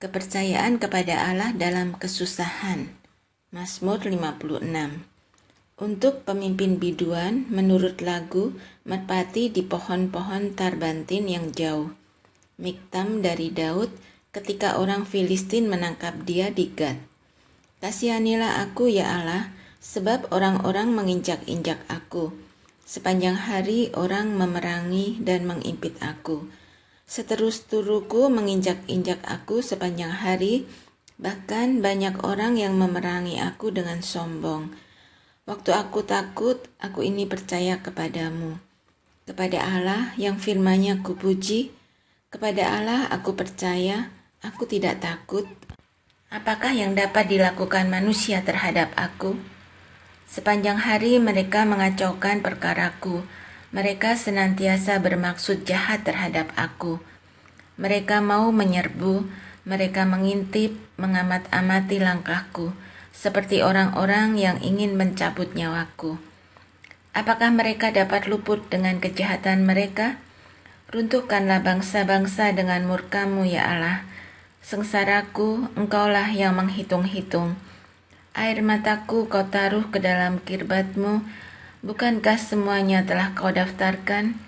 Kepercayaan kepada Allah dalam kesusahan. Mazmur 56. Untuk pemimpin biduan, menurut lagu, merpati di pohon-pohon tarbantin yang jauh. Miktam dari Daud ketika orang Filistin menangkap dia di Gat. Kasihanilah aku ya Allah, sebab orang-orang menginjak-injak aku. Sepanjang hari orang memerangi dan mengimpit aku. Seterus-teruku menginjak-injak aku sepanjang hari, bahkan banyak orang yang memerangi aku dengan sombong. Waktu aku takut, aku ini percaya kepadamu. Kepada Allah yang firman-Nya kupuji, kepada Allah aku percaya, aku tidak takut. Apakah yang dapat dilakukan manusia terhadap aku? Sepanjang hari mereka mengacaukan perkaraku. Mereka senantiasa bermaksud jahat terhadap aku. Mereka mau menyerbu, mereka mengintip, mengamat-amati langkahku, seperti orang-orang yang ingin mencabut nyawaku. Apakah mereka dapat luput dengan kejahatan mereka? Runtuhkanlah bangsa-bangsa dengan murka-Mu ya Allah. Sengsaraku, Engkaulah yang menghitung-hitung. Air mataku Kau taruh ke dalam kirbat-Mu. Bukankah semuanya telah Kau daftarkan?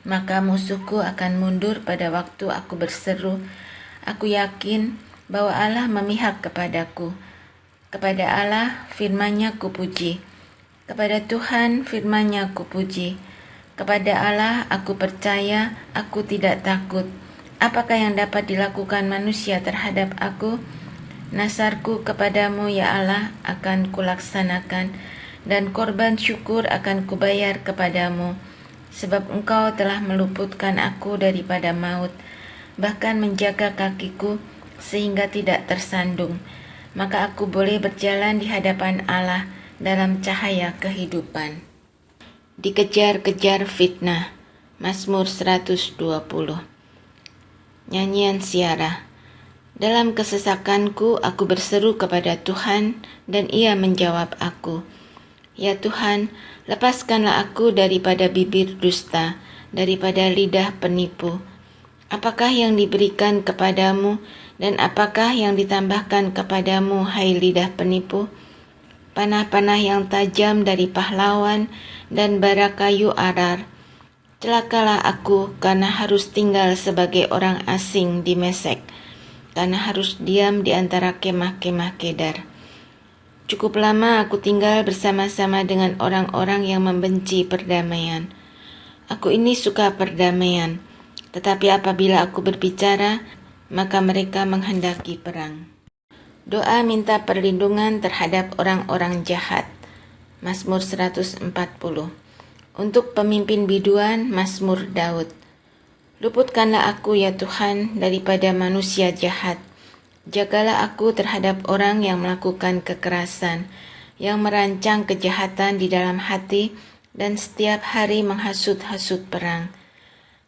Maka musuhku akan mundur pada waktu aku berseru. Aku yakin bahwa Allah memihak kepadaku. Kepada Allah firman-Nya kupuji. Kepada Tuhan firman-Nya kupuji. Kepada Allah aku percaya, aku tidak takut. Apakah yang dapat dilakukan manusia terhadap aku? Nasarku kepadamu ya Allah akan kulaksanakan, dan korban syukur akan kubayar kepadamu, sebab Engkau telah meluputkan aku daripada maut, bahkan menjaga kakiku sehingga tidak tersandung. Maka aku boleh berjalan di hadapan Allah dalam cahaya kehidupan. Dikejar-kejar fitnah. Mazmur 120. Nyanyian Siarah. Dalam kesesakanku aku berseru kepada Tuhan, dan Ia menjawab aku. Ya Tuhan, lepaskanlah aku daripada bibir dusta, daripada lidah penipu. Apakah yang diberikan kepadamu, dan apakah yang ditambahkan kepadamu, hai lidah penipu? Panah-panah yang tajam dari pahlawan, dan bara kayu arar. Celakalah aku karena harus tinggal sebagai orang asing di Mesek, karena harus diam di antara kemah-kemah Kedar. Cukup lama aku tinggal bersama-sama dengan orang-orang yang membenci perdamaian. Aku ini suka perdamaian, tetapi apabila aku berbicara, maka mereka menghendaki perang. Doa minta perlindungan terhadap orang-orang jahat. Mazmur 140. Untuk pemimpin biduan, Mazmur Daud. Luputkanlah aku ya Tuhan daripada manusia jahat. Jagalah aku terhadap orang yang melakukan kekerasan, yang merancang kejahatan di dalam hati, dan setiap hari menghasut-hasut perang.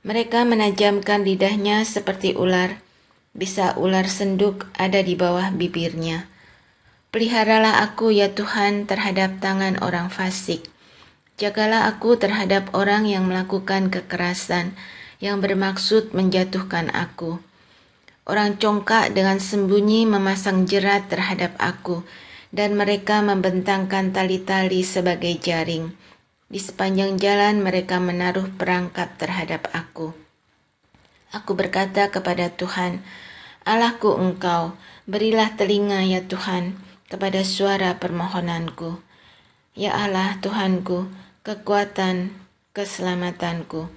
Mereka menajamkan lidahnya seperti ular, bisa ular senduk ada di bawah bibirnya. Peliharalah aku ya Tuhan terhadap tangan orang fasik. Jagalah aku terhadap orang yang melakukan kekerasan, yang bermaksud menjatuhkan aku. Orang congkak dengan sembunyi memasang jerat terhadap aku, dan mereka membentangkan tali-tali sebagai jaring. Di sepanjang jalan mereka menaruh perangkap terhadap aku. Aku berkata kepada Tuhan, Allahku Engkau, berilah telinga ya Tuhan kepada suara permohonanku. Ya Allah Tuhanku, kekuatan keselamatanku.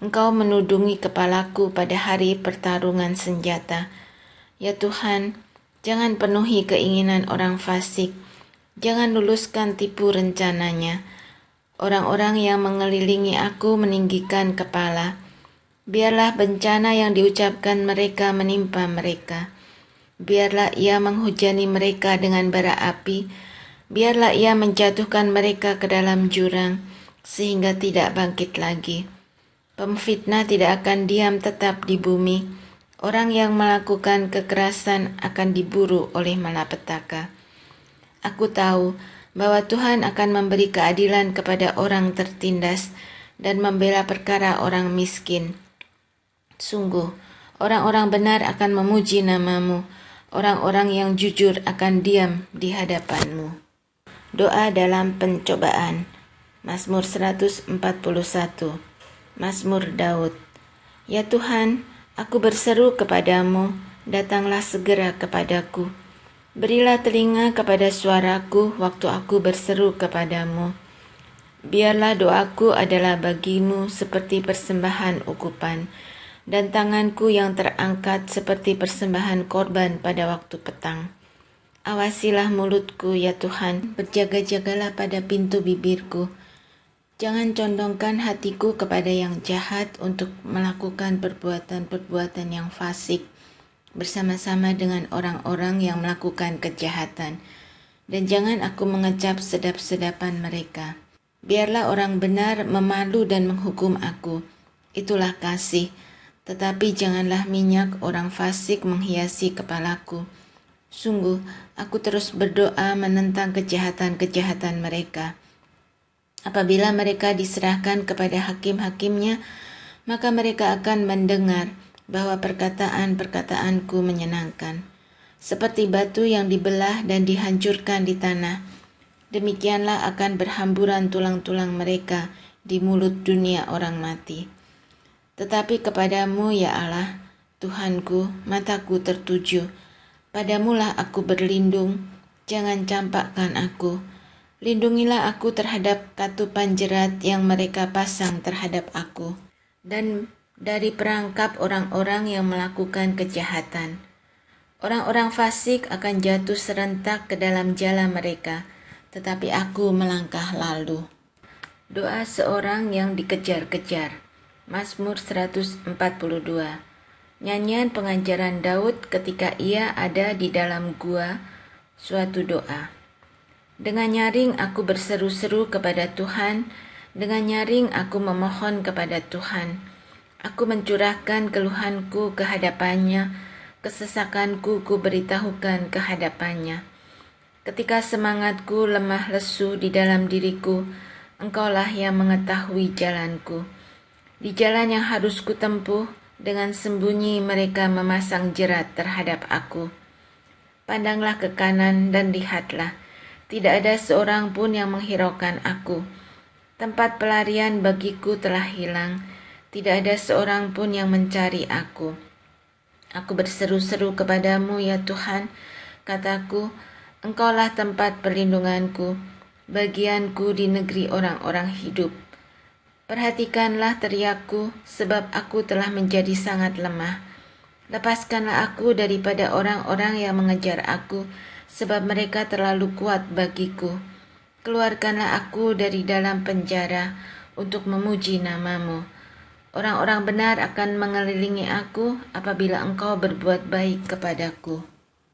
Engkau menudungi kepalaku pada hari pertarungan senjata. Ya Tuhan, jangan penuhi keinginan orang fasik. Jangan luluskan tipu rencananya. Orang-orang yang mengelilingi aku meninggikan kepala. Biarlah bencana yang diucapkan mereka menimpa mereka. Biarlah Ia menghujani mereka dengan bara api. Biarlah Ia menjatuhkan mereka ke dalam jurang, sehingga tidak bangkit lagi. Pemfitnah tidak akan diam tetap di bumi. Orang yang melakukan kekerasan akan diburu oleh malapetaka. Aku tahu bahwa Tuhan akan memberi keadilan kepada orang tertindas dan membela perkara orang miskin. Sungguh, Orang-orang benar akan memuji namamu. Orang-orang yang jujur akan diam di hadapanmu. Doa dalam pencobaan. Mazmur 141. Mazmur Daud. Ya Tuhan, aku berseru kepadamu, datanglah segera kepadaku. Berilah telinga kepada suaraku waktu aku berseru kepadamu. Biarlah doaku adalah bagimu seperti persembahan ukupan, dan tanganku yang terangkat seperti persembahan korban pada waktu petang. Awasilah mulutku, ya Tuhan, berjaga-jagalah pada pintu bibirku. Jangan condongkan hatiku kepada yang jahat untuk melakukan perbuatan-perbuatan yang fasik bersama-sama dengan orang-orang yang melakukan kejahatan. Dan jangan aku mengecap sedap-sedapan mereka. Biarlah orang benar memalu dan menghukum aku. Itulah kasih. Tetapi janganlah minyak orang fasik menghiasi kepalaku. Sungguh, aku terus berdoa menentang kejahatan-kejahatan mereka. Apabila mereka diserahkan kepada hakim-hakimnya, maka mereka akan mendengar bahwa perkataan-perkataanku menyenangkan. Seperti batu yang dibelah dan dihancurkan di tanah, demikianlah akan berhamburan tulang-tulang mereka di mulut dunia orang mati. Tetapi kepadamu, ya Allah, Tuhanku, mataku tertuju. Padamulah aku berlindung, jangan campakkan aku. Lindungilah aku terhadap katupan jerat yang mereka pasang terhadap aku, dan dari perangkap orang-orang yang melakukan kejahatan. Orang-orang fasik akan jatuh serentak ke dalam jala mereka, tetapi aku melangkah lalu. Doa seorang yang dikejar-kejar. Mazmur 142. Nyanyian pengajaran Daud ketika ia ada di dalam gua, suatu doa. Dengan nyaring aku berseru-seru kepada Tuhan, dengan nyaring aku memohon kepada Tuhan. Aku mencurahkan keluhanku ke hadapannya, kesesakanku ku beritahukan ke hadapannya. Ketika semangatku lemah lesu di dalam diriku, Engkaulah yang mengetahui jalanku. Di jalan yang harus kutempuh, dengan sembunyi mereka memasang jerat terhadap aku. Pandanglah ke kanan dan lihatlah, tidak ada seorang pun yang menghiraukan aku. Tempat pelarian bagiku telah hilang, tidak ada seorang pun yang mencari aku. Aku berseru-seru kepadamu, ya Tuhan, kataku, Engkaulah tempat perlindunganku, bagianku di negeri orang-orang hidup. Perhatikanlah teriakku, sebab aku telah menjadi sangat lemah. Lepaskanlah aku daripada orang-orang yang mengejar aku, sebab mereka terlalu kuat bagiku. Keluarkanlah aku dari dalam penjara untuk memuji namamu. Orang-orang benar akan mengelilingi aku apabila Engkau berbuat baik kepadaku.